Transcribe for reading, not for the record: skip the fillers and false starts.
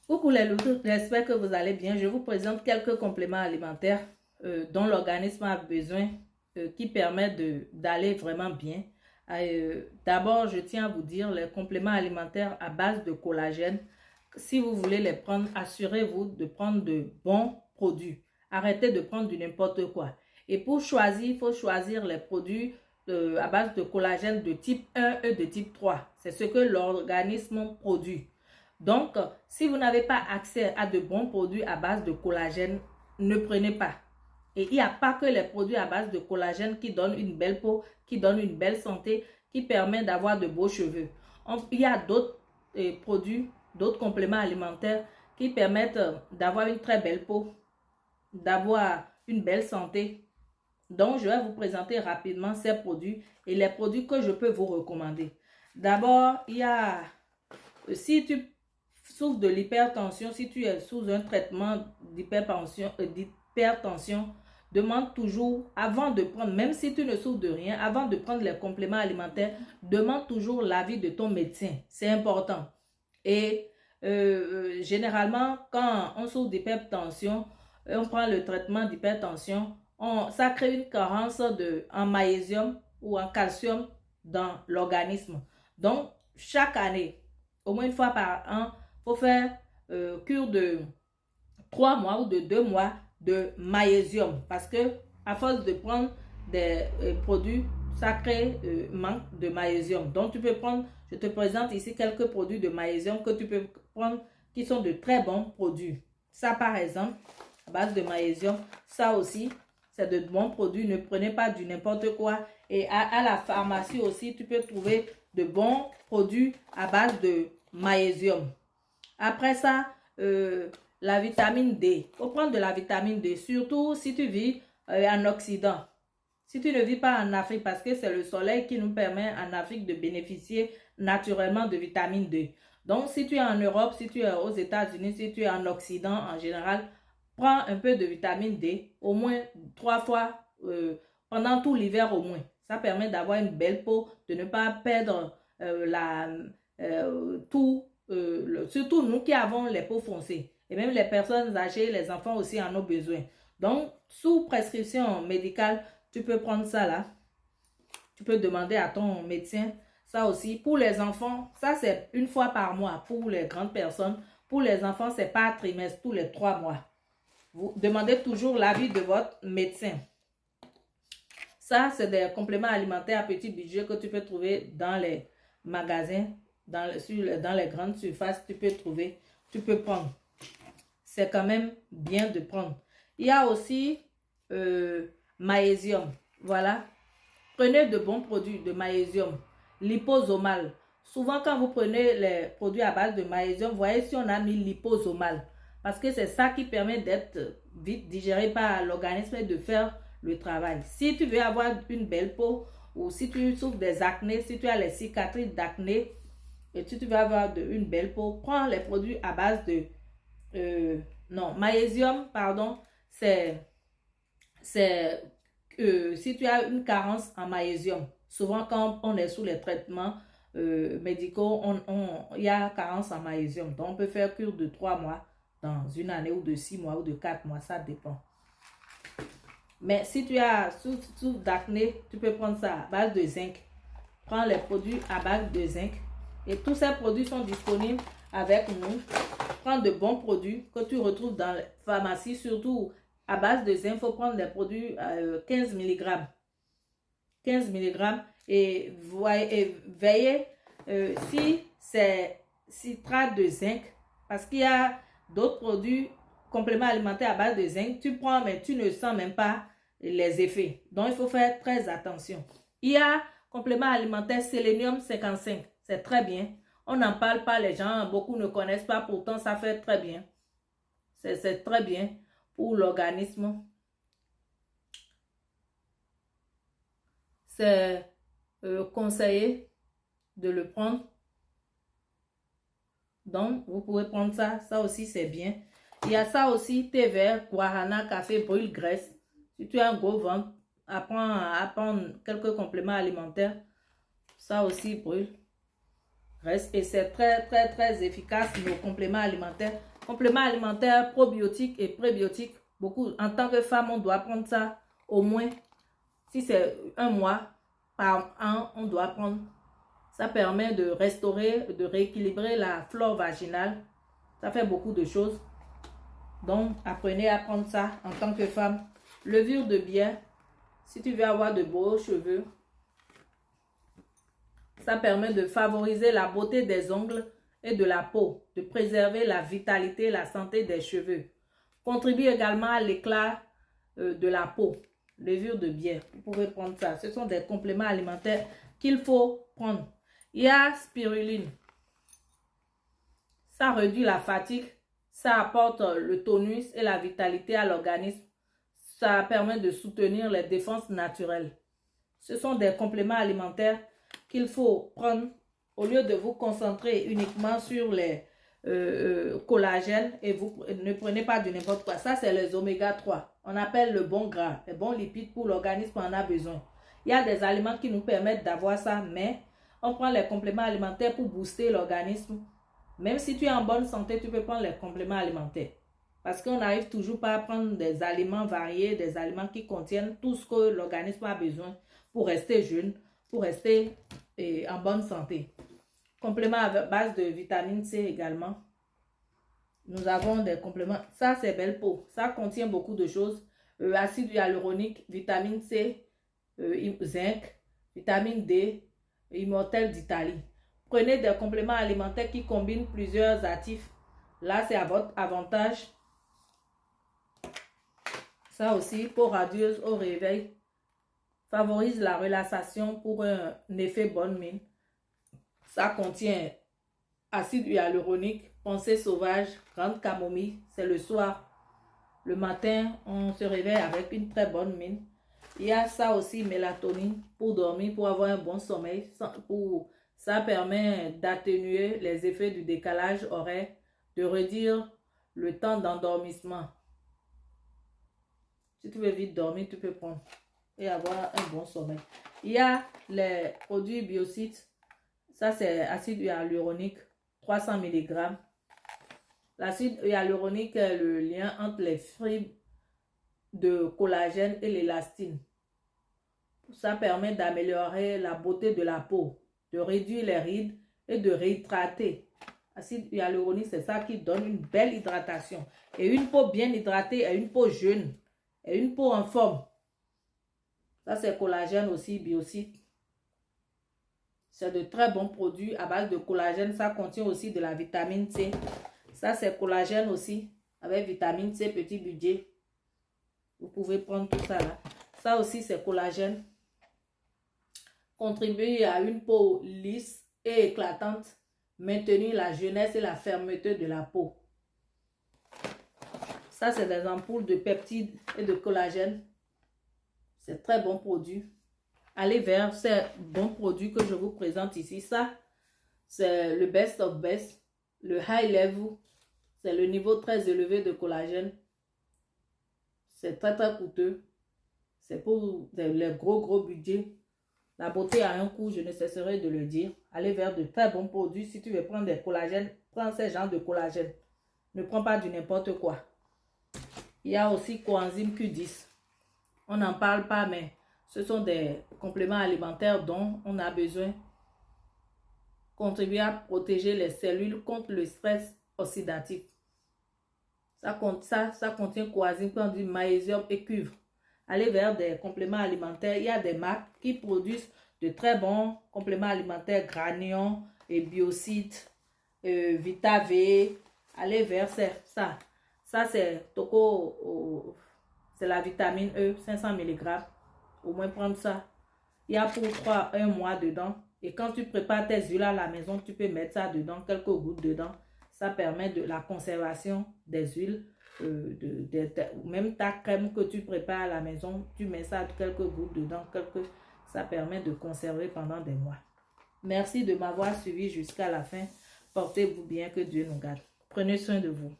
Coucou les loups, j'espère que vous allez bien. Je vous présente quelques compléments alimentaires dont l'organisme a besoin qui permettent d'aller vraiment bien. D'abord, je tiens à vous dire les compléments alimentaires à base de collagène. Si vous voulez les prendre, assurez-vous de prendre de bons produits. Arrêtez de prendre du n'importe quoi. Et pour choisir, il faut choisir les produits à base de collagène de type 1 et de type 3. C'est ce que l'organisme produit. Donc, si vous n'avez pas accès à de bons produits à base de collagène, ne prenez pas. Et il n'y a pas que les produits à base de collagène qui donnent une belle peau, qui donnent une belle santé, qui permettent d'avoir de beaux cheveux. Il y a d'autres produits, d'autres compléments alimentaires qui permettent d'avoir une très belle peau, d'avoir une belle santé. Donc, je vais vous présenter rapidement ces produits et les produits que je peux vous recommander. D'abord, il y a, si tu souffres de l'hypertension, si tu es sous un traitement d'hypertension, demande toujours, avant de prendre, même si tu ne souffres de rien, avant de prendre les compléments alimentaires, demande toujours l'avis de ton médecin. C'est important. Et généralement, quand on souffre d'hypertension, on prend le traitement d'hypertension, ça crée une carence en magnésium ou en calcium dans l'organisme. Donc, chaque année, au moins une fois par an, il faut faire cure de 3 mois ou de 2 mois de magnésium. Parce que à force de prendre des produits, ça crée manque de magnésium. Donc, tu peux prendre, je te présente ici quelques produits de magnésium que tu peux prendre qui sont de très bons produits. Ça, par exemple, à base de magnésium, ça aussi, c'est de bons produits. Ne prenez pas du n'importe quoi. Et à la pharmacie aussi, tu peux trouver de bons produits à base de magnésium. Après ça, la vitamine D. Il faut prendre de la vitamine D, surtout si tu vis en Occident. Si tu ne vis pas en Afrique, parce que c'est le soleil qui nous permet en Afrique de bénéficier naturellement de vitamine D. Donc, si tu es en Europe, si tu es aux États-Unis, si tu es en Occident en général, prends un peu de vitamine D, au moins 3 fois pendant tout l'hiver au moins. Ça permet d'avoir une belle peau, de ne pas perdre surtout nous qui avons les peaux foncées. Et même les personnes âgées, les enfants aussi en ont besoin. Donc, sous prescription médicale, tu peux prendre ça là. Tu peux demander à ton médecin. Ça aussi, pour les enfants, ça c'est une fois par mois. Pour les grandes personnes, pour les enfants, c'est par trimestre, tous les 3 mois. Vous demandez toujours l'avis de votre médecin. Ça, c'est des compléments alimentaires à petit budget que tu peux trouver dans les magasins, dans les grandes surfaces. Tu peux trouver, tu peux prendre. C'est quand même bien de prendre. Il y a aussi magnésium. Voilà. Prenez de bons produits de magnésium. Liposomal. Souvent, quand vous prenez les produits à base de magnésium, voyez si on a mis liposomal. Parce que c'est ça qui permet d'être vite digéré par l'organisme et de faire le travail. Si tu veux avoir une belle peau ou si tu souffres des acnés, si tu as les cicatrices d'acné et si tu veux avoir une belle peau, prends les produits à base de non, magnésium, pardon, c'est si tu as une carence en magnésium. Souvent, quand on est sous les traitements médicaux, il y a carence en magnésium. Donc, on peut faire cure de 3 mois dans une année ou de 6 mois ou de 4 mois, ça dépend. Mais si tu as souffres d'acné, tu peux prendre ça à base de zinc. Prends les produits à base de zinc. Et tous ces produits sont disponibles avec nous. Prends de bons produits que tu retrouves dans les pharmacies, surtout à base de zinc. Il faut prendre des produits 15 mg. 15 mg. Et veillez si c'est citrate de zinc. Parce qu'il y a d'autres produits, compléments alimentaires à base de zinc. Tu prends, mais tu ne sens même pas les effets. Donc, il faut faire très attention. Il y a complément alimentaire sélénium 55. C'est très bien. On n'en parle pas, les gens, beaucoup ne connaissent pas, pourtant ça fait très bien. C'est très bien pour l'organisme. C'est conseillé de le prendre. Donc, vous pouvez prendre ça. Ça aussi, c'est bien. Il y a ça aussi, thé vert, guarana, café, brûle, graisse. Si tu as un gros ventre, apprends à prendre quelques compléments alimentaires. Ça aussi brûle. Et c'est très, très, très efficace, nos compléments alimentaires. Compléments alimentaires probiotiques et prébiotiques. Beaucoup, en tant que femme, on doit prendre ça au moins, si c'est un mois par an, on doit prendre. Ça permet de restaurer, de rééquilibrer la flore vaginale. Ça fait beaucoup de choses. Donc, apprenez à prendre ça en tant que femme. Levure de bière. Si tu veux avoir de beaux cheveux, ça permet de favoriser la beauté des ongles et de la peau, de préserver la vitalité et la santé des cheveux. Contribue également à l'éclat de la peau. Levure de bière, vous pouvez prendre ça. Ce sont des compléments alimentaires qu'il faut prendre. Il y a spiruline. Ça réduit la fatigue, ça apporte le tonus et la vitalité à l'organisme. Ça permet de soutenir les défenses naturelles. Ce sont des compléments alimentaires qu'il faut prendre au lieu de vous concentrer uniquement sur les collagènes et vous ne prenez pas du n'importe quoi. Ça, c'est les oméga 3. On appelle le bon gras, les bons lipides pour l'organisme en a besoin. Il y a des aliments qui nous permettent d'avoir ça, mais on prend les compléments alimentaires pour booster l'organisme. Même si tu es en bonne santé, tu peux prendre les compléments alimentaires. Parce qu'on n'arrive toujours pas à prendre des aliments variés, des aliments qui contiennent tout ce que l'organisme a besoin pour rester jeune, pour rester en bonne santé. Compléments à base de vitamine C également. Nous avons des compléments. Ça, c'est belle peau. Ça contient beaucoup de choses. Acide hyaluronique, vitamine C, zinc, vitamine D, immortel d'Italie. Prenez des compléments alimentaires qui combinent plusieurs actifs. Là, c'est à votre avantage. Ça aussi, peau radieuse au réveil. Favorise la relaxation pour un effet bonne mine. Ça contient acide hyaluronique, pensée sauvage, grande camomille. C'est le soir. Le matin, on se réveille avec une très bonne mine. Il y a ça aussi, mélatonine, pour dormir, pour avoir un bon sommeil. Ça permet d'atténuer les effets du décalage horaire, de réduire le temps d'endormissement. Si tu veux vite dormir, tu peux prendre et avoir un bon sommeil. Il y a les produits biocides. Ça, c'est acide hyaluronique, 300 mg. L'acide hyaluronique est le lien entre les fibres de collagène et l'élastine. Ça permet d'améliorer la beauté de la peau, de réduire les rides et de réhydrater. L'acide hyaluronique, c'est ça qui donne une belle hydratation. Et une peau bien hydratée est une peau jeune, et une peau en forme. Ça, c'est collagène aussi, biocide. C'est de très bons produits à base de collagène. Ça contient aussi de la vitamine C. Ça, c'est collagène aussi, avec vitamine C, petit budget. Vous pouvez prendre tout ça là. Ça aussi, c'est collagène. Contribue à une peau lisse et éclatante. Maintenir la jeunesse et la fermeté de la peau. Ça, c'est des ampoules de peptides et de collagène. C'est très bon produit. Allez vers ces bons produits que je vous présente ici. Ça, c'est le best of best. Le high level. C'est le niveau très élevé de collagène. C'est très très coûteux. C'est pour les gros budgets. La beauté a un coût, je ne cesserai de le dire. Allez vers de très bons produits. Si tu veux prendre des collagènes, prends ces genres de collagène. Ne prends pas du n'importe quoi. Il y a aussi coenzyme Q10. On n'en parle pas, mais ce sont des compléments alimentaires dont on a besoin. Contribuer à protéger les cellules contre le stress oxydatif. Ça contient coenzyme, du magnésium et cuivre. Allez vers des compléments alimentaires. Il y a des marques qui produisent de très bons compléments alimentaires, Granion et Biocide, Vita-V. Allez vers ça. Ça, c'est Toco, c'est la vitamine E, 500 mg. Au moins prendre ça. Il y a pour 1 mois dedans. Et quand tu prépares tes huiles à la maison, tu peux mettre ça dedans, quelques gouttes dedans. Ça permet de la conservation des huiles. Même ta crème que tu prépares à la maison, tu mets ça quelques gouttes dedans. Ça permet de conserver pendant des mois. Merci de m'avoir suivi jusqu'à la fin. Portez-vous bien, que Dieu nous garde. Prenez soin de vous.